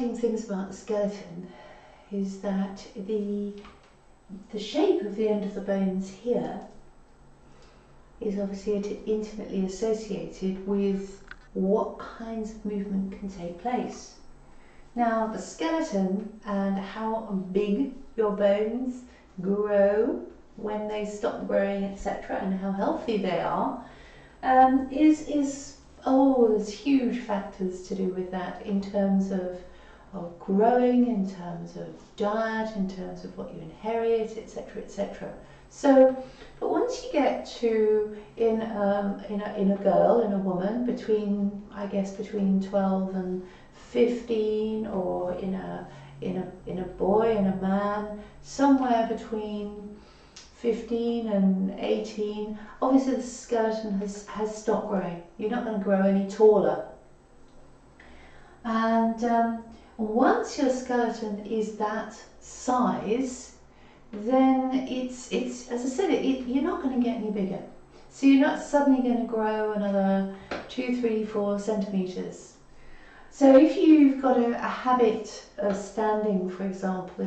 exciting things about the skeleton is that the shape of the end of the bones here is obviously intimately associated with what kinds of movement can take place. Now, the skeleton and how big your bones grow when they stop growing, etc., and how healthy they are, there's huge factors to do with that in terms of growing, in terms of diet, in terms of what you inherit, etc., etc. So, but once you get to in a girl, in a woman, between 12 and 15, or in a boy and a man, somewhere between 15 and 18, obviously the skeleton has stopped growing. You're not going to grow any taller. And once your skeleton is that size, then it's as I said, you're not going to get any bigger. So you're not suddenly going to grow another 2, 3, 4 centimeters. So if you've got a habit of standing, for example,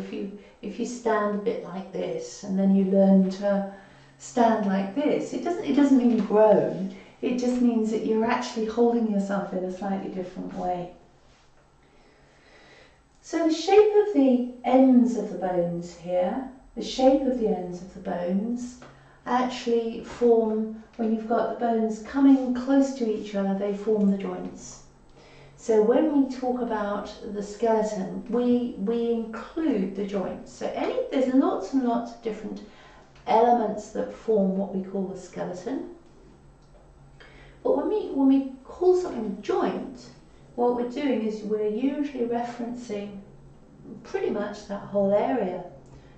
if you stand a bit like this and then you learn to stand like this, it doesn't mean you've grown. It just means that you're actually holding yourself in a slightly different way. So the shape of the ends of the bones here, the shape of the ends of the bones actually form, when you've got the bones coming close to each other, they form the joints. So when we talk about the skeleton, we include the joints. So there's lots and lots of different elements that form what we call the skeleton. But when we call something a joint, what we're doing is we're usually referencing pretty much that whole area.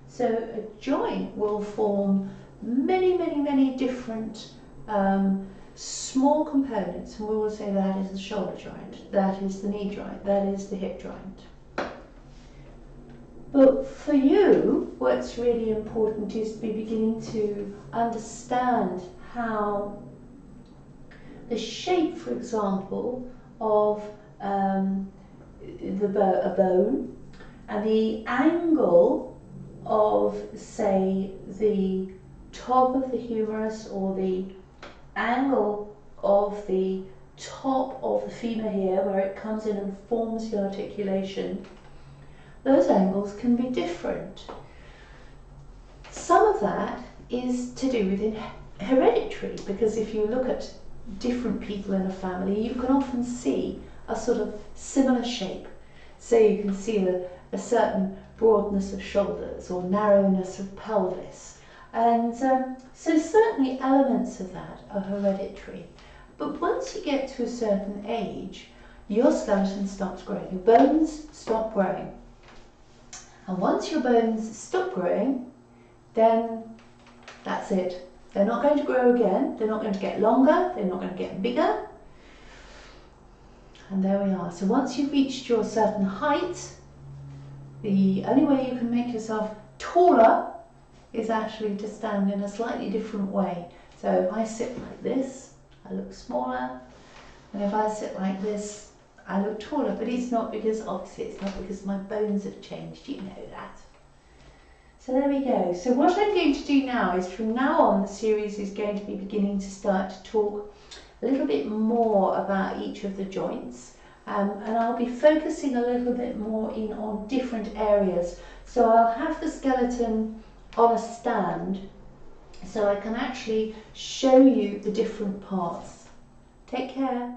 So a joint will form many, many, many different small components, and we will say that is the shoulder joint, that is the knee joint, that is the hip joint. But for you, what's really important is to be beginning to understand how the shape, for example, of a bone and the angle of, say, the top of the humerus, or the angle of the top of the femur here, where it comes in and forms the articulation, those angles can be different. Some of that is to do with hereditary, because if you look at different people in a family, you can often see a sort of similar shape. So you can see a certain broadness of shoulders or narrowness of pelvis. And so certainly elements of that are hereditary. But once you get to a certain age, your skeleton stops growing, your bones stop growing. And once your bones stop growing, then that's it. They're not going to grow again, they're not going to get longer, they're not going to get bigger. And there we are. So once you've reached your certain height, the only way you can make yourself taller is actually to stand in a slightly different way. So if I sit like this, I look smaller, and if I sit like this, I look taller. But it's not because, obviously, it's not because my bones have changed, you know that. So there we go. So what I'm going to do now is, from now on, the series is going to be beginning to start to talk a little bit more about each of the joints, and I'll be focusing a little bit more on different areas. So I'll have the skeleton on a stand, so I can actually show you the different parts. Take care.